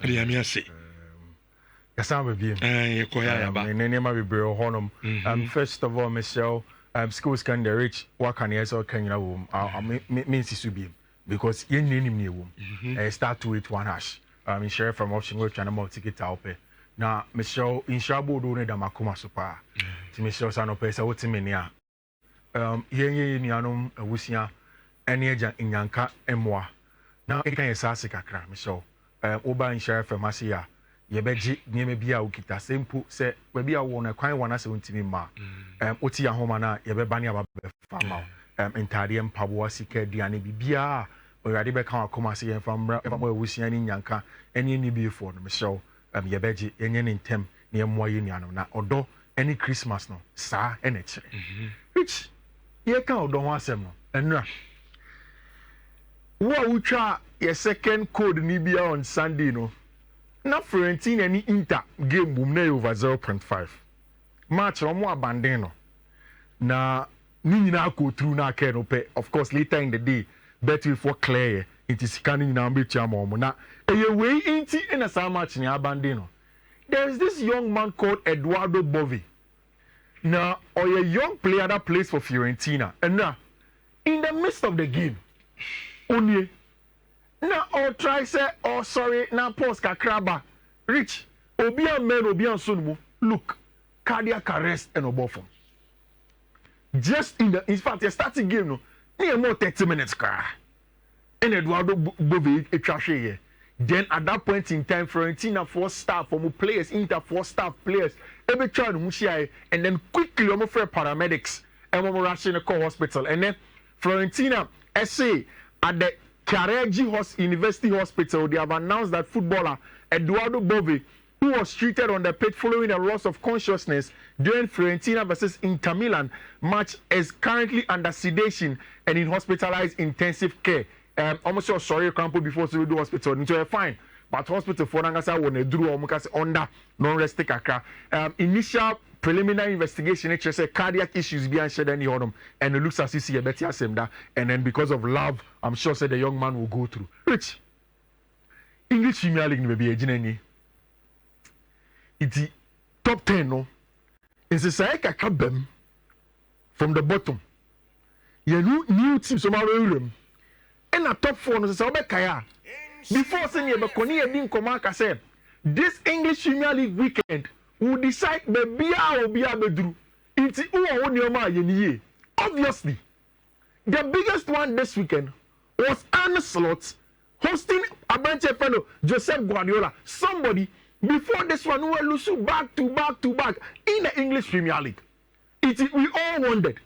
Riamiase. Kasama bi. Nenema bi bre honum. First of all, Michelle, schools can the rich what can yes or can you mean to be because you name me start to it 1 hash. Share from option which and more ticket out pay. Now, Michelle in Shabo do need a Makuma super. To Michelle Sanope, so what's in Minia. Yen Yanum, a Wusia, any agent in Yanka, and moi. Now, it can Sassika, Michelle. Oba in Share from Masia. Yebeji, near be a Ukita, simple, say, maybe I want a quite one as a winty ma. Otia Homana, Yebebania Farmer, Intadium Pabua Sike, Diani Bia, or Radibeka Comasi from Wusian in Yanka, any be for Michelle. Yebeji enyen intem na emwa yeniano na odo any Christmas no sa eneche which ye kan odo ho asem no enra wo utwa ye second code ni bia on Sunday no na Fiorentina any Inter game boom na over 0.5 match omo abandon no na ni nyina go through na ke no pe of course later in the day bet for clear it is scanning number chamo na way into in a summer match near Bandino. There is this young man called Eduardo Bove. Now, or a young player that plays for Fiorentina. And now, in the midst of the game, only now or try say, oh sorry, now pause kakraba. Rich, Obian men, Obian sunmu. Look, cardiac arrest and obofum. Just in fact, the starting game no, near more 30 minutes car. And Eduardo Bove a trash here. Then at that point in time, Fiorentina 4 star for players, Inter 4 star players, every child and then quickly I'm for paramedics and we rushing to call hospital. And then Fiorentina SA at the Careggi University Hospital, they have announced that footballer Eduardo Bove, who was treated on the pitch following a loss of consciousness during Fiorentina versus Inter Milan match, is currently under sedation and in hospitalized intensive care. Almost sorry, crampo before so we do hospital. So fine, but hospital for Nangasa when they drew almost under non-rest kakra. Initial preliminary investigation, it says cardiac issues being shared any of them, and it looks as if he better that. And then because of love, I'm sure said the young man will go through. Rich English Premier League maybe a geneni. It's top 10 no. It's a sayaka kabem from the bottom. You new team so room. And a top 4 no say kaya. Before saying you koni e din komaka say this English Premier League weekend will decide the bia or bia bedru. It's who obviously the biggest one this weekend was Ancelotti hosting a bunch of fellow Joseph Guardiola. Somebody before this one who will lose back to back in the English Premier League. We all wondered,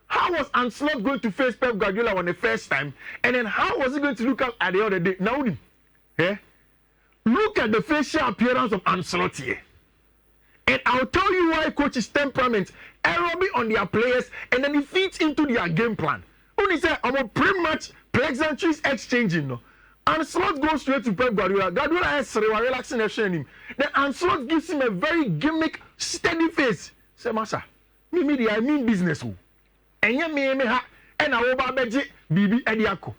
how was Ancelotti going to face Pep Guardiola on the first time? And then how was he going to look at the other day? Now, look at the facial appearance of Ancelotti. And I'll tell you why coach's temperament aerobic on their players and then it fits into their game plan. Only say, I'm pretty much pleasantries exchanging. No? Ancelotti goes straight to Pep Guardiola. Guardiola has relaxing him. Then Ancelotti gives him a very gimmick, steady face. Say, Masa, I mean business. And I over Bibi Ediako.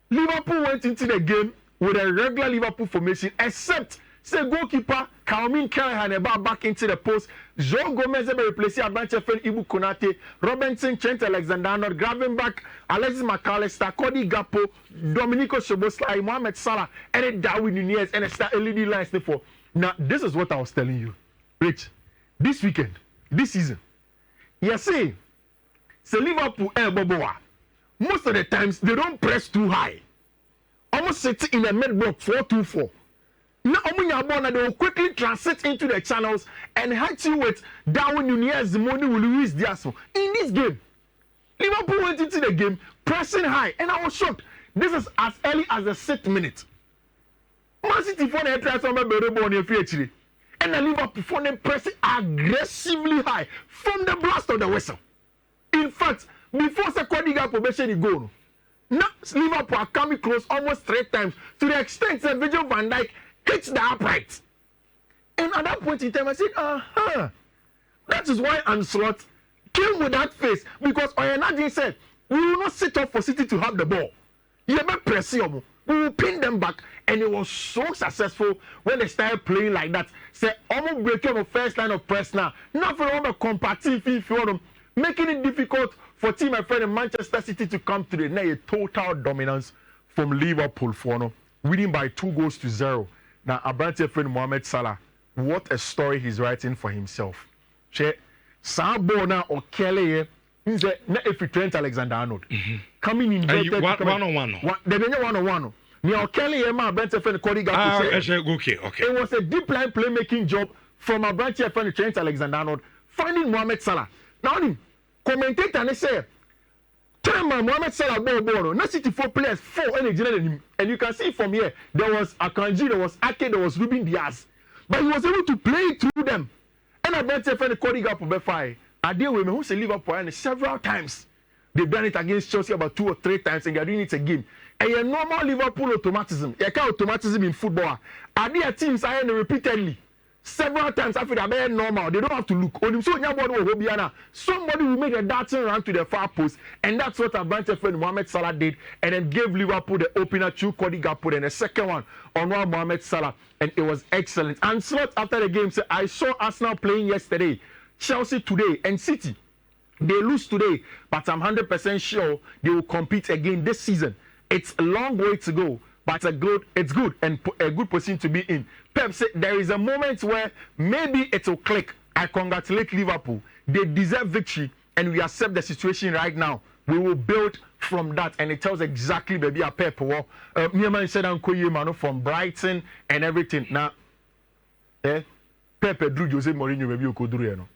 Liverpool went into the game with a regular Liverpool formation, except say goalkeeper Calvin Callahan back into the post. João Gomez replacing a bunch of Ibu Konate, Robinson, Trent Alexander-Arnold, Gravenberch, Alexis McAllister, Cody Gakpo, Domenico Szoboszlai, Mohamed Salah, and then Darwin Nunez, and a star LED lines for. Now, this is what I was telling you, Rich. This weekend, this season, you see, say Liverpool and Boboa. Most of the times they don't press too high. Almost sit in a mid block 4-2-4. Now, they will quickly transit into the channels and hit you with Darwin Nunez, Moni, Luis Diaz. In this game, Liverpool went into the game pressing high, and I was shocked. This is as early as the 6th minute. Man City for the try some berebo on your feature, and the Liverpool for them pressing aggressively high from the blast of the whistle. In fact, before Cody Gakpo probation is goal, now Liverpool are coming close almost 3 times to the extent that Virgil van Dijk hits the upright. And at that point in time, I said, that is why Ancelotti came with that face, because Oyanadi said, we will not sit up for City to have the ball. You may press them, we will pin them back, and it was so successful when they started playing like that. Say, almost breaking the first line of press now. Nothing on the competitive if you want them, making it difficult for team my friend in Manchester City to come to the a total dominance from Liverpool for no, winning by 2-0. Now, Abrante's friend Mohamed Salah, what a story he's writing for himself. She Sabona or Kelly, means that if you Trent Alexander-Arnold coming in one-on-one. They didn't one-on-one. Now Kelly and Abrante's friend Cody got to say, okay. It was a deep line playmaking job from Abrante's friend Trent Alexander-Arnold finding Mohamed Salah. Now, the commentator they say, time Mohamed Salah ball. No City 4 players, 4 energy, and you can see from here there was Akanji, there was Ake, there was Ruben Diaz, but he was able to play through them. And Abrante's friend Cody got to fire. I deal with me who say Liverpool and several times. They've done it against Chelsea about 2 or 3 times and they're doing it again. And a normal Liverpool automatism. You can't automatism in football. Are there teams I repeatedly? Several times after that, they're normal. They don't have to look. Somebody will make a darting run to the far post, and that's what Abrante's friend Mohamed Salah did, and then gave Liverpool the opener to Cody Gakpo, and the second one on Mohamed Salah, and it was excellent. And Slot after the game said, I saw Arsenal playing yesterday, Chelsea today, and City. They lose today, but I'm 100% sure they will compete again this season. It's a long way to go, but it's good and a good position to be in. Pep said there is a moment where maybe it will click. I congratulate Liverpool. They deserve victory, and we accept the situation right now. We will build from that, and it tells exactly baby a Pep. Me said I'm from Brighton and everything. Now, Pep drew Jose Mourinho baby Okoduru.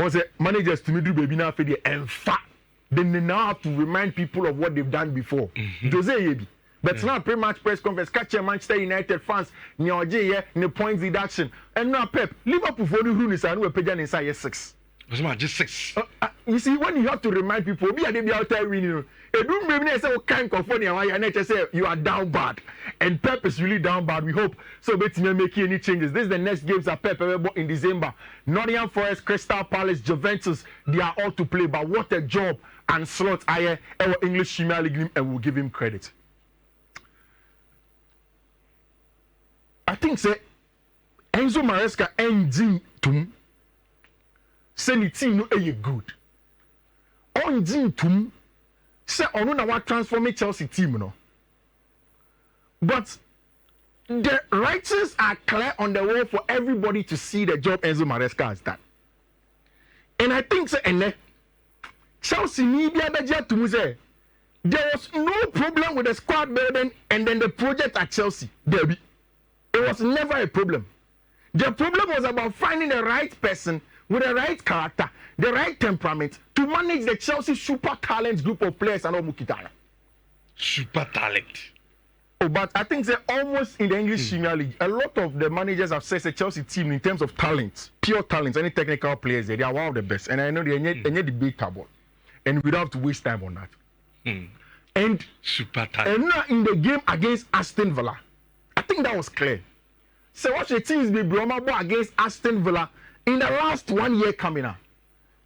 Was it managers to me do baby now for the fact. Then they now have to remind people of what they've done before. Jose Yebi. But now pre-match press conference, catch your Manchester United fans, Nyoje, the points deduction. And now Pep, Liverpool for the rule is I know Pejan inside 6. Just 6. You see, when you have to remind people, be out there winning. A room maybe say, can't confirm you say you are down bad. And Pep is really down bad. We hope so bet me making any changes. This is the next games that Pep ever in December. Nottingham Forest, Crystal Palace, Juventus, they are all to play. But what a job and Slot our English Premier League, and we'll give him credit. I think say Enzo Maresca engine tum say the team no good. Engine tum say ono na wa transform Chelsea team no. But the writings are clear on the wall for everybody to see the job Enzo Maresca has done. And I think say Chelsea need to say there was no problem with the squad building and then the project at Chelsea. Derby. It was never a problem. The problem was about finding the right person with the right character, the right temperament to manage the Chelsea super talent group of players and all Mukitana. Super talent. Oh, but I think that almost in the English Premier League, a lot of the managers have said the Chelsea team in terms of talent, pure talent, any technical players, they are one of the best. And I know they're debatable. And we don't have to waste time on that. And super talent. And now in the game against Aston Villa, I think that was clear. So watch the teams be Bromabo against Aston Villa in the last 1 year coming up.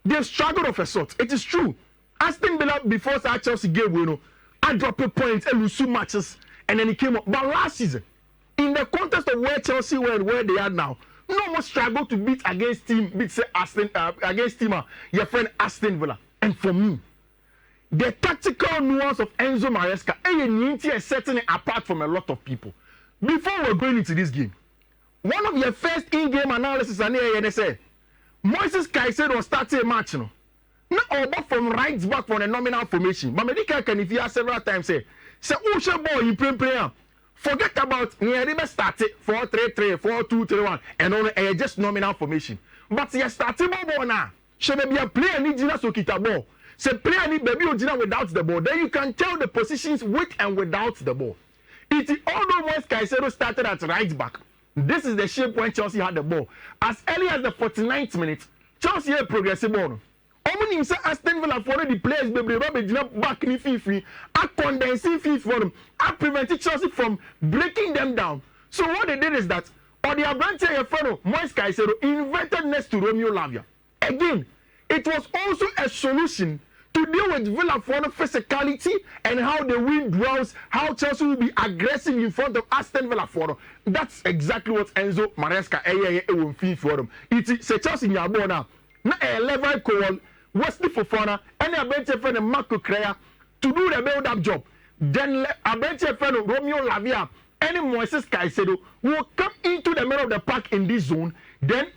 They've struggled of a sort. It is true. Aston Villa before that Chelsea game, I dropped a point and lose 2 matches, and then he came up. But last season, in the context of where Chelsea were and where they are now, no more struggle to beat against team, your friend Aston Villa. And for me, the tactical nuance of Enzo Maresca is setting it apart from a lot of people. Before we're going into this game, one of your first in-game analysis and say Moises Caicedo was starting a match, no. Not from right back from the nominal formation. But medical can if you have several times say Usha boy you play. Forget about near started 4-3-3, 4-2-3-1, and only just nominal formation. But you starting ball now. Should be a player need to kita ball. Say player need baby without the ball. Then you can tell the positions with and without the ball. It is although Moises Caicedo started at right back. This is the shape when Chelsea had the ball. As early as the 49th minute, Chelsea had progressive ball. Omni say Aston Villa for the players baby back in Fiifi, I condensing Fiifi for them. I prevented Chelsea from breaking them down. So what they did is that or the Abrante's friend Moises Caicedo invented next to Romeo Lavia. Again, it was also a solution to deal with Villa for the physicality and how they win duels, how Chelsea will be aggressive in front of Aston Villa for them. That's exactly what Enzo Maresca will feel for them. It's Chelsea in your now. Now a level call Wesley Fofana and a bench friend Marco Crea to do the build-up job. Then a bench friend Romeo Lavia and Moises Caicedo will come into the middle of the park in this zone. Then,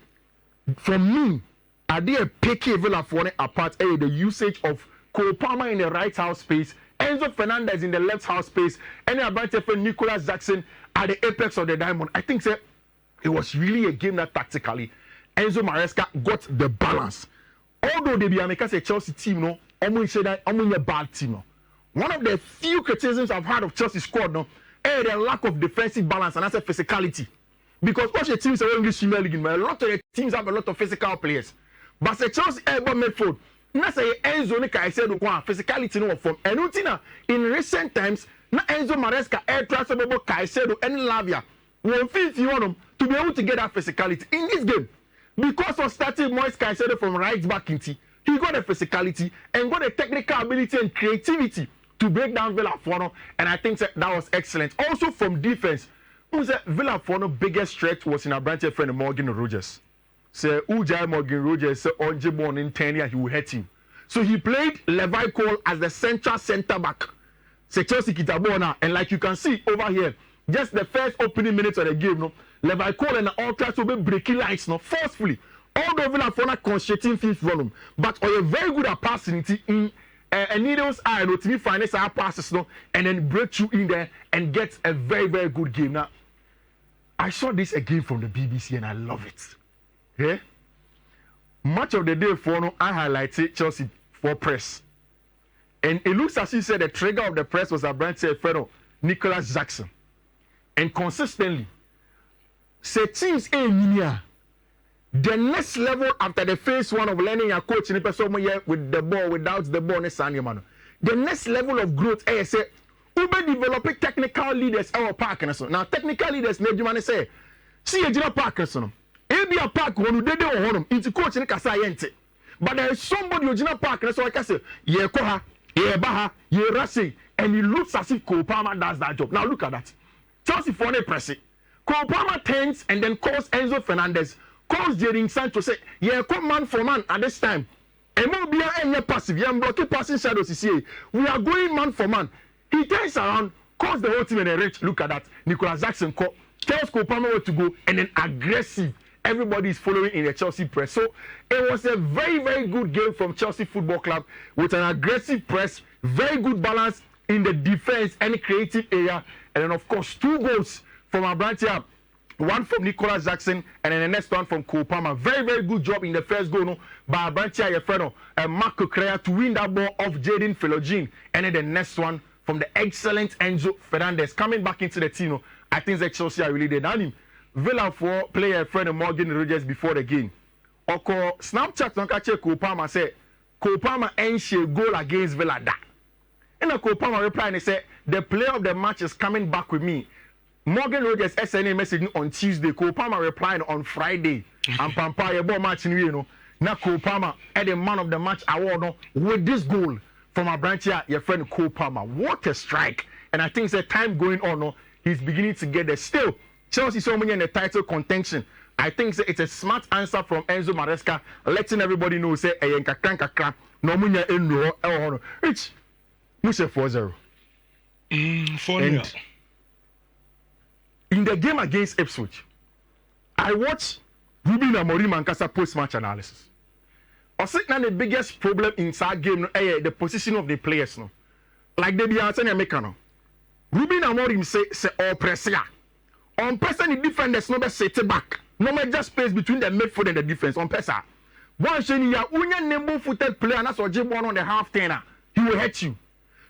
for me, I did pick Villa for apart the usage of Cole Palmer in the right half space, Enzo Fernandez in the left half space, and a bench friend Nicolas Jackson at the apex of the diamond. I think it was really a game that tactically Enzo Maresca got the balance. Although they be a Chelsea team, no, almost a bad team. No. One of the few criticisms I've had of Chelsea squad, no, is the lack of defensive balance and that's a physicality. Because all the teams are English Premier League, a lot of the teams have a lot of physical players. But the Chelsea ever midfield, na say Enzo Nika I said physicality no form. And in recent times, na Enzo Maresca air transfer Caicedo and Lavia will feel to be able to get that physicality in this game. Because of starting Moise Caicedo from right back into, he got the physicality and got the technical ability and creativity to break down Villa Fono, and I think that was excellent. Also from defense, Villa Fono biggest threat was in our branch friend Morgan Rogers. So Ujai Morgan Rogers said on Jibon in 10 years he will hurt him. So he played Levi Cole as the central centre back. So Chelsea Kitabona, and like you can see over here, just the first opening minutes of the game, no, Levi Cole and the Ultras will be breaking lines, no, forcefully. Although Villa Fono concentrating fifth volume, but are very good at passing it in a needle's eye, no, to me finance our passes, no, and then break you in there and get a very, very good game. Now, I saw this again from the BBC and I love it. Yeah? Much of the day for no, I highlighted Chelsea for press. And it looks as if said the trigger of the press was a branch fellow Nicolas Jackson. And consistently, say teams in the next level after the phase one of learning your coach in the with the ball, without the ball, the next level of growth, I say, Ube developing technical leaders our park. Now, technical leaders, Nedjumane say, see a general park. Maybe a park when you did it into coach in Kasayente. But there is somebody who general park, so I can say, yeah, Koha, yeah, Baha, yeah, Rasi, and it looks as if Cole Palmer does that job. Now, look at that. Chelsea for the press it. Cole Palmer turns and then calls Enzo Fernandez, calls Jadon Sancho, say, yeah, come man for man at this time. And more be a passive, yeah, blocking passing shadows. We are going man for man. He turns around, calls the whole team and they reach. Look at that. Nicolas Jackson tells Cole Palmer where to go and then aggressive. Everybody is following in the Chelsea press. So it was a very, very good game from Chelsea Football Club with an aggressive press, very good balance in the defense and creative area. And then, of course, 2 goals from our branch here. One from Nicolas Jackson and then the next one from Cole Palmer. Very, very good job in the first goal by our branch here, your friend, Marco Crea to win that ball off Jadon Philogene. And then the next one from the excellent Enzo Fernandez coming back into the team. I think that Chelsea are really there. Villa for player friend Morgan Rogers before the game. Oko Snapchat no catch Cole Palmer say Cole Palmer ends a goal against Villa da. And Cole Palmer reply and say the player of the match is coming back with me. Morgan Rogers SNA message on Tuesday. Cole Palmer replying on Friday. And Pampa your ball match in now Cole Palmer at the man of the match award with this goal from our branch here, your friend Cole Palmer. What a strike! And I think it's a time going on. He's beginning to get there. Still, Chelsea so many in the title contention. I think it's a smart answer from Enzo Maresca, letting everybody know say no munya eno Rich, Mushe 4-0. 4-0. In the game against Ipswich, I watched Ruben Amorim and Kasa post-match analysis. I think now the biggest problem inside game the position of the players. No, like they be answering Americano. Ruben Amorim say all pressure. On person the defenders no be set back. No major space between the midfield and the defense on Pesa. One sheni ya unya nimble-footed player and that's what J1 on the half turner. He will hurt you.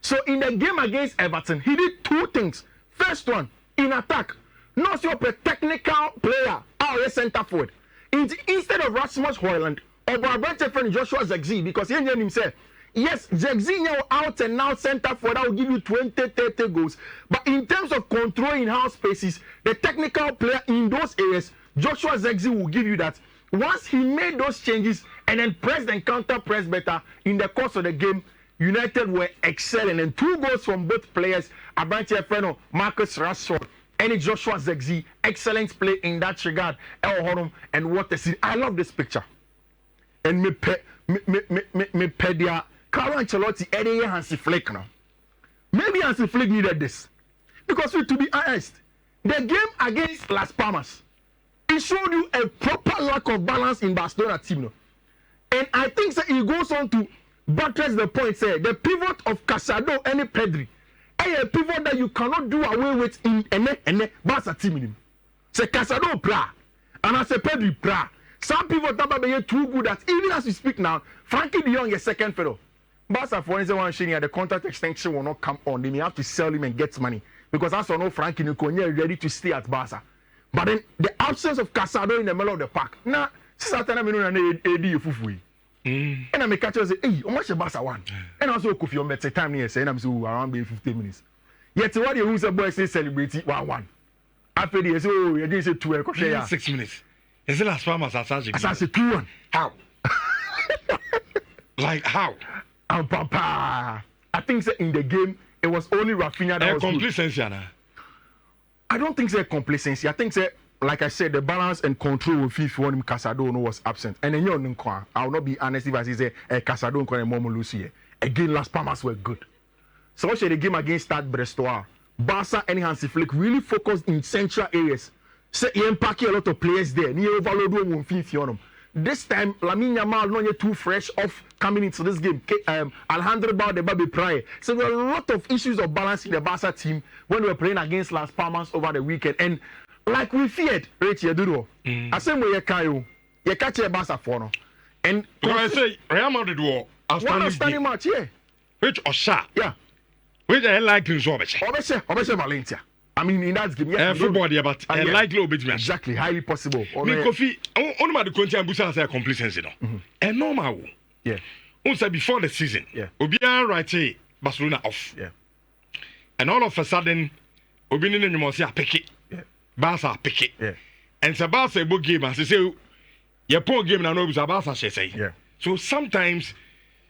So in the game against Everton, he did 2 things. First one, in attack, not your technical player, our centre forward. Instead of Rasmus Højlund or Barca friend Joshua Zexi, because he named himself. Yes, Zexi now out and now centre forward, that will give you 20-30 goals. But in terms of controlling house spaces, the technical player in those areas, Joshua Zexi will give you that. Once he made those changes and then pressed and counter press better in the course of the game, United were excelling, and 2 goals from both players. Abranche Freno, Marcus Rashford, and Joshua Zexi. Excellent play in that regard. El Horum and what a scene. I love this picture. And me pedia Carlo Ancelotti Eddie Hansi Flick now. Maybe Hansi Flick needed this. Because to be honest, the game against Las Palmas, it showed you a proper lack of balance in Barcelona team. No? And I think that he goes on to buttress the point, say the pivot of Casado and Pedri, a pivot that you cannot do away with in any Barca team. Say Casado pra, and I say Pedri pra. Some pivot number be too good that even as we speak now, Frankie De Jong is second fellow. Barca for one showing the contract extension will not come on. They may have to sell him and get money because as I know Frankie Nkonya ready to stay at Barca. But then the absence of Casado in the middle of the park. Now, Satana Minu and AD Fufui. And I make catch say, hey, how much Barca one? And also Kofi on better time here, saying I'm so around 15 minutes. Yet what you say boys say celebrate 1-1. After the say, oh, you didn't say 2 6 minutes. Is it Las Palmas Assassin? Assassin 2-1. How? Like how? And Papa, I think that in the game it was only Rafinha that was complacency. I don't think it's complacency. I think that, like I said, the balance and control of Fiifi-Manfred Casado was absent. And then I will not be honest if I say Casado and Momo Lucy. Again, Las Palmas were good. So watch the game against Stade Brestois. Barca and Hansi Flick really focused in central areas. So he impacted a lot of players there. He overloaded one Fiifi-Manfred. This time, Lamine Yamal not yet too fresh off coming into this game. Alejandro Balde prior. So there were a lot of issues of balancing the Barca team when we were playing against Las Palmas over the weekend. And like we feared, Rachel Duro, I say we you catch a Barca for no. And I say Real Madrid war outstanding match, yeah. Which Osha, yeah. Which I like in Zobach. Obviously Valencia. I mean, in that game, yeah. Football, but I like low bit. Exactly, highly possible. Me Kofi, only the country and Busa say complacency no. And normal. Yeah. Also before the season, yeah. Obia right Barcelona off. Yeah. And all of a sudden, Obini and you must say pick it. Yeah. Barca pick it. Yeah. And it's a Barca book game as they say, your poor game and know it's a Barca say. Yeah. So sometimes,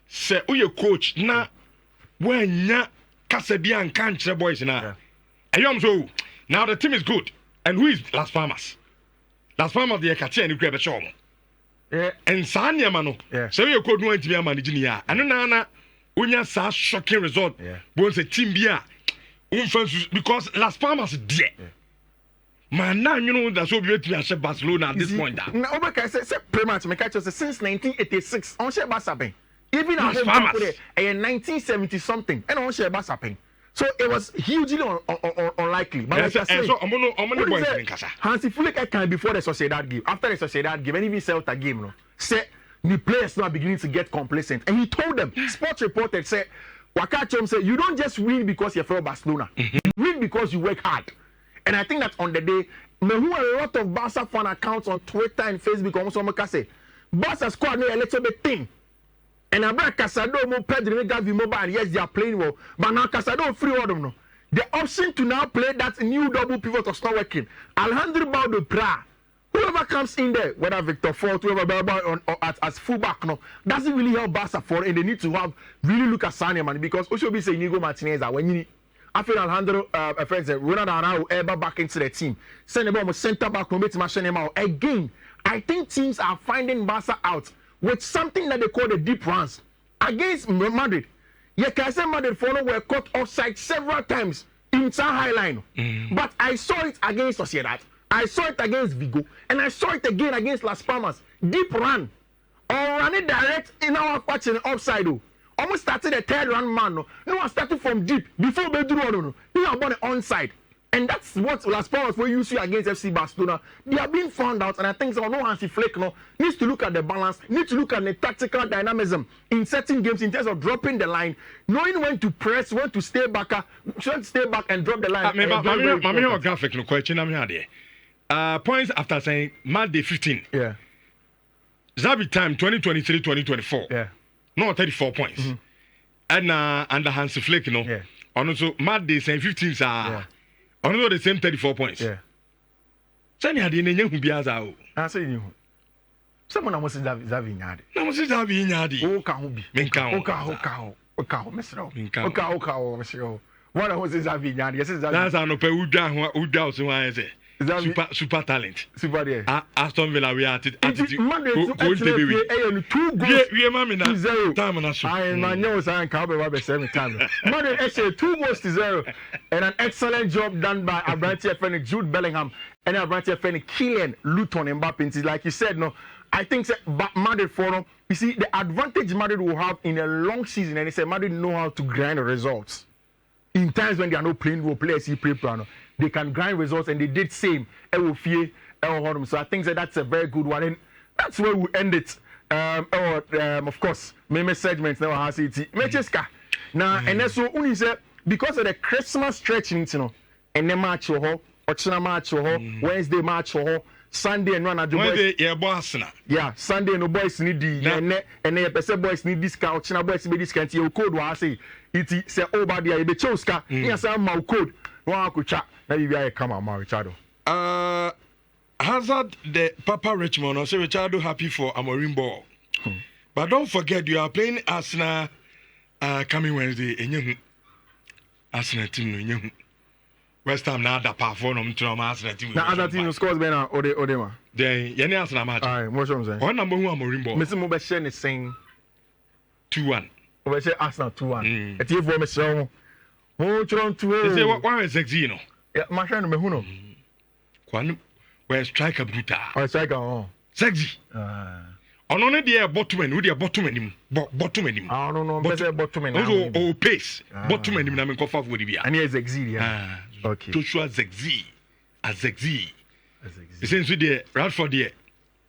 say, oh, your coach na when ya Casabian can't boys na. Yeah. So now the team is good. And who is Las Palmas? Las Palmas they catch and you grab a show. Yeah. And Sanya Mano. Yeah. So you could want to be managing here. And Nana, when you saw shocking result, yeah. Once a team beer, because Las Palmas is dead. Yeah. Man, now you know that's what we have to Barcelona at this point. Now, I say pretty much, me catch since 1986, on share Barca. Even at home, 1970 something, and on share Barca. So it was hugely unlikely. But like I say, Hansi Flick came before the Sociedad game, after the Sociedad game, and even Celta game, no, said the players now beginning to get complacent. And he told them, sports reported said, Wakachom said, you don't just win because you're from Barcelona. You win because you work hard. And I think that on the day, who a lot of Barca fan accounts on Twitter and Facebook almost almost say, Barca squad a little bit thin. And I brought Casado, Pedri, Gavi, Mobile. Yes, they are playing well. But now Casado free all them no. The option to now play that new double pivot was not working. Alejandro Balde Pra, whoever comes in there, whether Victor Fort, whoever as fullback, no, doesn't really help Barca for, and they need to have really look at Sanya man because also be saying Inigo Martinez when you. I feel Alejandro, friends, Ronald Araujo ever back into the team. Send them center back, no to machine him out again. I think teams are finding Barca out with something that they call the deep runs against Madrid. Yeah, can I say Madrid follow were caught offside several times inside high line. But I saw it against Sociedad. I saw it against Vigo, and I saw it again against Las Palmas. Deep run or run it direct in our watching offside. Almost started the third run man. No, I started from deep before they do no. You are on the onside. And that's what Las Palmas were used to against FC Barcelona. They are being found out, and I think so. No Hansi Flick needs to look at the balance, needs to look at the tactical dynamism in certain games in terms of dropping the line, knowing when to press, when to stay back and drop the line. My graphic no question. I'm here. Points after saying Monday 15. Yeah. Zabi time 2023-2024. Yeah. No 34 points. And under Hansi Flick, Yeah. And also Monday saying 15 Yeah. On the same 34 points. Yeah. Sani had in a biaza. I say you. Someone was Zavi Yadi. No, was Zavi Yadi. Oh, can be. Menka. Okay, Mr. Nka. Okay, Mr. What I was is having, yes, That's an open Uda, so I say. Super talent. Super there. Aston Villa, we are attitude. Monday, Two goals. 2 goals. We are mammy now. 0. Time on us. I know I can't be 7 times. Monday, actually 2 goals to 0. And an excellent job done by Abrantia Fenny, Jude Bellingham, and Abrantia Fenny, Kylian, Luton, and Mbappe. Like you said, no, I think Madrid for them. You see, the advantage Madrid will have in a long season, and they say Madrid know how to grind the results. In times when they are not playing role players, he play piano. They can grind results, and they did same. So I think that's a very good one, and that's where we end it. Of course, maybe segments now has it. Manchester now, and that's so only say because of the Christmas stretch, you know, and the match or match Wednesday match Sunday and run at the boys. Yeah, boss. Yeah, Sunday no boys need the and the person boys need discount. China boys need discount. Your code was say it say over there. You be choska. Yes, I'm my code. One could chat. Now you be come on, Richardo. Hazard the Papa Richmond or say Richardo happy for Amorim ball. But don't forget you are playing Arsenal coming Wednesday in your Arsenal team in your West Ham now that perform to Arsenal team. Now other team scores better Odema. Then you need Arsenal match. Aye, what I'm saying. One number 1 Amorim ball. Mr. Mobashen is saying 2-1. Mobashen Arsenal 2-1. At you for Mr. Tron 2. They say what is Zexino? Yeah, my friend Mehuno. One where striker brutal. Oh, striker on. Sexy. On only the bottom end, who the bottom end, bottom end. I don't know, better bottom end. Also, pace. Bottom end, I'm in coffee for the and here's Zexi, yeah. Okay. Joshua Zexi. Zexi. Essentially, the Radford, the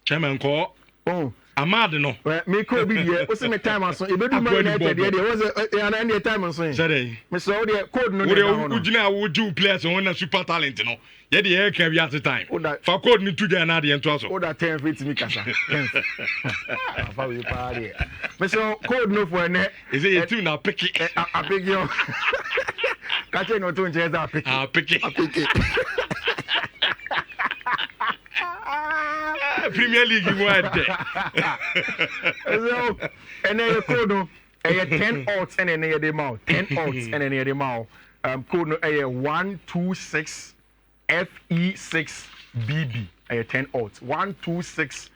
chairman call. Oh. Amad, no. Me could be here. What's the time on so? You better United. There was an time on so. Sorry. Mr. Odi, code no. Would you players on a super talent, no? Yeah, the air can be at the time. For code me to the another and to oh, that 10 feet to me, Casa. Mr. Code no for a net. Is it a two now? Pick it. I pick you. Catching no 2 inches. I pick it. Premier League word. So, and then the code no, 10 odds and then the amount. 10 odds and then the amount. Code no, 126 FE6BB. 10 odds. 126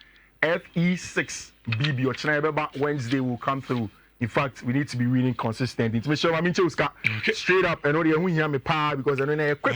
FE6BB. Or China Wednesday will come through. In fact, we need to be winning consistent. It's make sure I mean straight up and all the who hear me power because I don't know quick.